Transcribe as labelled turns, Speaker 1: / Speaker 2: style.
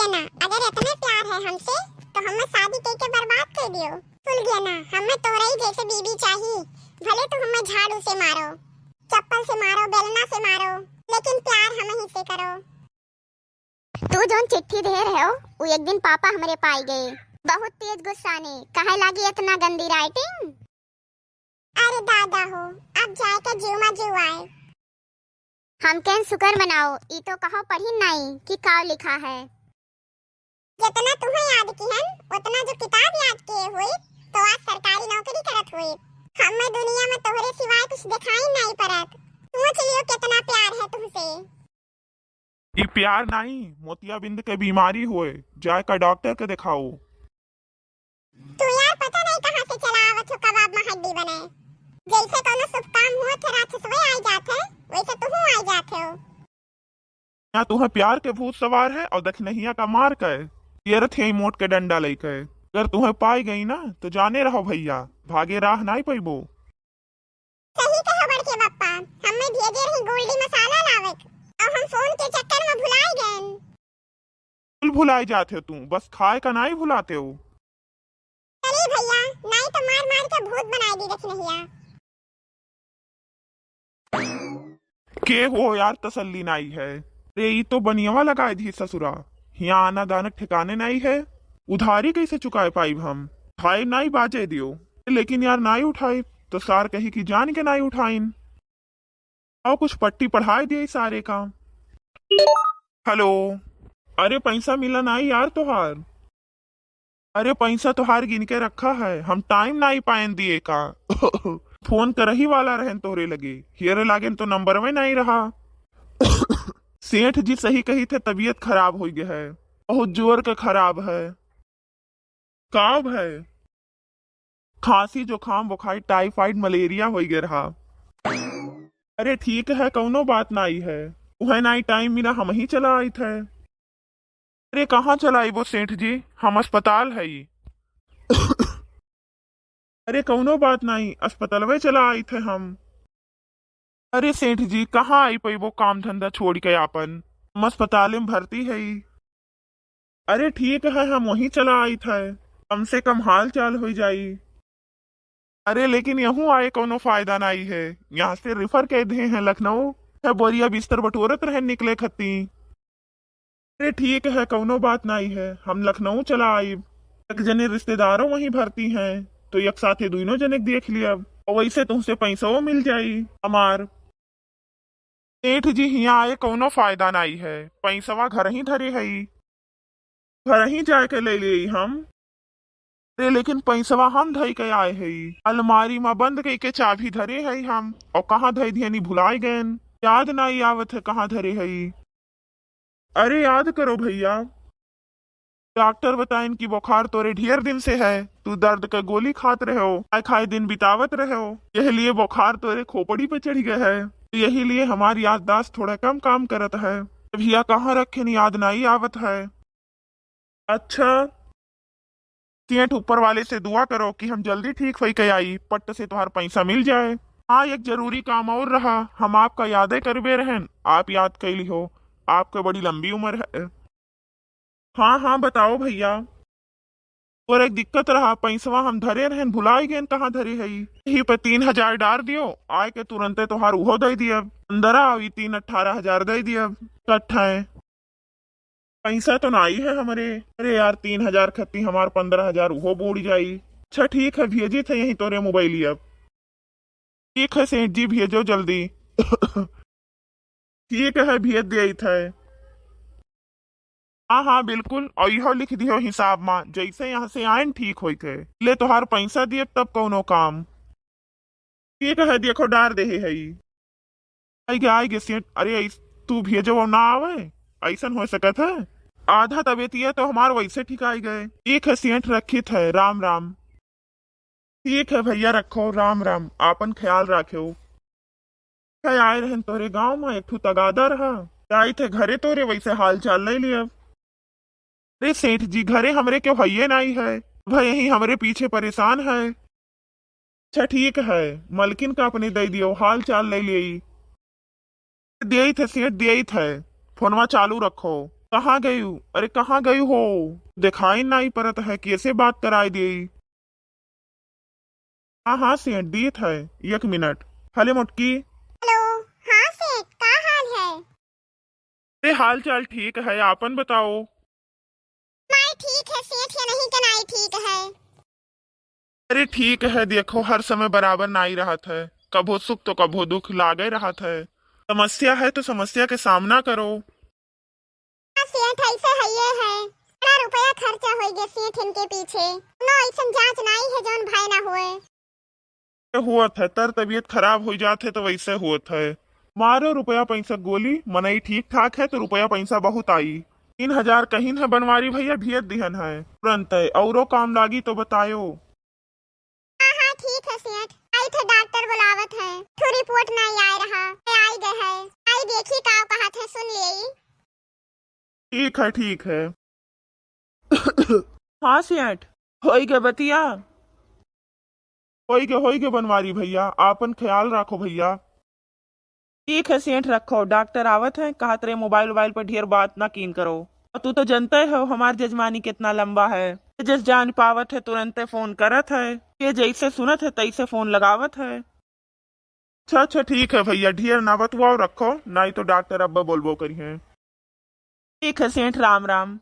Speaker 1: गया ना, अगर इतने प्यार है हमसे तो हमें शादी करके बर्बाद कर दियो। सुन गया ना, हमें तोरे ही जैसे बीबी चाहिए। भले तो हमें झाड़ू से मारो, चप्पल से मारो, बेलना से मारो, लेकिन प्यार हमें ही से करो। तू जोन चिट्ठी दे रहे हो वो एक दिन पापा हमारे पाई गए, बहुत तेज गुस्सा ने। कहे लगी इतना गंदी राइटिंग। अरे दादा हो, अब जाए के जीवा जीव आए। हम कैन शुक्र मनाओ, ई तो कहो पढ़ी नहीं कि का लिखा है। जितना तुम्हें याद की है उतना जो किताब याद किए हुए तो आज सरकारी नौकरी करत हुए। हमें दुनिया में तोहरे सिवाय कुछ दिखाई नहीं पड़त। सोच लियो कितना प्यार है तुमसे।
Speaker 2: ये प्यार नहीं, मोतियाबिंद के बीमारी हुए, जाए का डॉक्टर के दिखाओ।
Speaker 1: तू यार पता नहीं कहां से चला आवत हो कबाब में हड्डी बने। जैसे कोनो शुभ काम हुआ थे राक्षसवे आई जाते, वैसे तुम आई जाते हो।
Speaker 2: यहाँ तुम्हें प्यार के भूत सवार है और दखनहिया का मार कर ये रथे मोट के डंडा लेकर। अगर तुम्हें पाई गई ना तो जाने रहो भैया, भागे राह नहीं पैबो।
Speaker 1: सही कहो बड़के बप्पा, हमें भेजे रही गोल्डी मसाला लावक और हम फोन के चक्कर में भुलाए गए।
Speaker 2: भुलाए जाते हो तुम, बस खाए का नहीं भुलाते हो।
Speaker 1: चलिए भैया, नहीं तो मार मार के भूत बनाई दी दखनहिया।
Speaker 2: के हो यार, तसल्ली नहीं है। रे ये तो बनियावा लगाए दी ससुरा, यहाँ आना दाना ठिकाने नहीं है। उधारी कैसे चुकाए पाइब हम? उठाए नहीं बाजे दियो, लेकिन यार नहीं उठाए तो सार कही की जान के नहीं उठाइन। और कुछ पट्टी पढ़ाए दिए सारे काम। हेलो, अरे पैसा मिला नहीं यार तोहार। अरे पैसा तोहार गिन के रखा है, हम टाइम नहीं पाए दिए का। फोन कर ही वाला रहन तोरे लगे, हियर लागे तो नंबर में नहीं रहा। सेठ जी सही कही थे, तबीयत खराब हो गया है, बहुत जोर के खराब है। काब है, खांसी जुकाम बुखार टाइफाइड मलेरिया हो गया रहा। अरे ठीक है, कौनो बात नहीं है, वह नहीं टाइम मिला हम ही चला आई थे। अरे कहाँ चला आई वो सेठ जी, हम अस्पताल है ये। अरे कौनो बात नहीं, अस्पताल में चला आई थे हम। अरे सेठ जी कहाँ आई पई वो काम धंधा छोड़ के आपन, हम अस्पताल में भर्ती है ही। अरे ठीक है, हम वहीं चला आई थे, कम से कम हाल चाल हो जाई। अरे लेकिन यहूँ आए कोनो फायदा नहीं है, यहाँ से रिफर कह दे हैं लखनऊ है, बोरिया बिस्तर बटोरत रहे निकले खत्ती। अरे ठीक है, कोनो बात नहीं है, हम लखनऊ चला आई। एक जने रिश्तेदारों वहीं भर्ती हैं तो एक साथे दोनों जने देख लिया, और वैसे तुमसे पैसा मिल जाई हमार। सेठ जी यहाँ आए कोनो फायदा नहीं है, पैसवा घर ही धरे है, घर ही जाके ले ले हम। अरे लेकिन पैसवा हम धई के आए है, अलमारी में बंद कई के चाबी धरे है हम, और कहाँ धई दियनी भुलाए गए, याद नहीं आवत है कहाँ धरे है। अरे याद करो भैया, डॉक्टर बताएं कि बुखार तोरे ढेर दिन से है, तू दर्द का गोली खात रहे हो, खाए खाए दिन बितावत रहे हो, यही लिए बुखार तोरे खोपड़ी पे चढ़ गया है। तो यही लिए हमारी याददाश्त थोड़ा कम काम करत है, भैया कहाँ रखे नहीं याद नहीं आवत है। अच्छा सेठ ऊपर वाले से दुआ करो कि हम जल्दी ठीक हो के आई, पट्ट से तुम्हारा पैसा मिल जाए। हाँ एक जरूरी काम और रहा, हम आपका यादें करबे रहन, आप याद कैली हो, आपका बड़ी लंबी उम्र है। हाँ हाँ बताओ भैया। और एक दिक्कत रहा, पैसवा हम धरे रहन भुलाई गए कहाँ धरे है, यही पे 3,000 डार दियो, आए के तुरंते तोहार उहो दे दिया, अंदर आई 3-18,000 दे दिया इकट्ठा है। पैसा तो नहीं है हमारे। अरे यार 3,000 खत्ती, हमार 15,000 वो बोड़ जाई। अच्छा ठीक है, भेजे थे यही तोरे मोबाइल अब। ठीक है सेठ जी भेजो जल्दी। ठीक है भेज दिया थे। हाँ हाँ बिल्कुल, और यह लिख दियो हिसाब में, जैसे यहाँ से आए ठीक हो के ले तोहार पैसा दिए तब कौनो काम। ठीक है देखो डार दे है आएगे सेठ। अरे तू भेजो ना आवे, ऐसा हो सकत है, आधा तबीयत तो हमार वैसे ठीक आई गए। ठीक है सेठ रखी थे, राम राम। ठीक है भैया रखो, राम राम, आपन ख्याल रखो। आए रहन तोरे गांव में एक ठू तगादा रहा, आई थे घरे तोरे वैसे हाल चाल ले लिया। अरे सेठ जी घरे हमरे क्यों भैये नहीं है, भाई यही हमरे पीछे परेशान है। अच्छा ठीक है, मलकिन का अपने दे दियो, हाल चाल ले लिये। दिए थे सेठ दिए थे, फोनवा चालू रखो। कहाँ गई हूँ? अरे कहाँ गई हो? दिखाई नहीं पड़त है, कैसे बात कराई दी? हाँ हाँ सेठ दीत है, 1 मिनट। हले मोटकी।
Speaker 1: हेलो। हाँ सेठ, का हाल है?
Speaker 2: अरे हाल चाल ठीक है, आपन बताओ।
Speaker 1: नहीं ठीक है सेठ, या नहीं का नहीं ठीक है।
Speaker 2: अरे ठीक है, देखो हर समय बराबर नहीं रहत है, कभो सुख तो कभो दुख लागे रहत है। समस्या है तो समस्या के सामना करो।
Speaker 1: हाँ सेठ, ऐसे है ये है। बड़ा रुपया खर्चा हो गया सेठ इनके पीछे। नो ऐसा जांच नहीं है जोन भाई ना हुए।
Speaker 2: हुआ था तर तबीयत खराब हो जाते तो वैसे हुआ था। मारो रुपया पैसा गोली, मनई ठीक ठाक है तो रुपया पैसा बहुत आई। 3,000 कहीं है बनवारी भैया, भेज दिहन है तुरंत है, औरो काम लागी तो बतायो।
Speaker 1: हाँ हाँ ठीक है सेठ। आई थे डॉक्टर बुलावत है, तो रिपोर्ट नहीं आ रहा है, आई गए है। आई देखी का कहा थे, सुन ले।
Speaker 2: ठीक है ठीक है।
Speaker 3: हाँ सेठ, होई गे बतिया।
Speaker 2: होई के बनवारी भैया, आपन ख्याल रखो भैया।
Speaker 3: ठीक है सेठ, रखो। डॉक्टर आवत है, कहा तेरे मोबाइल पर ढेर बात ना कीन करो। और तू तो जानते हो हमार जजमानी कितना लंबा है। जिस जान पावत है तुरंत फोन करत है, ये जैसे सुनत है तैसे फोन लगावत है।
Speaker 2: अच्छा अच्छा ठीक है भैया, ढेर ना बतवाओ रखो, नहीं तो डॉक्टर अब्बा बोलबो करी है।
Speaker 3: ठीक है सेठ, राम राम।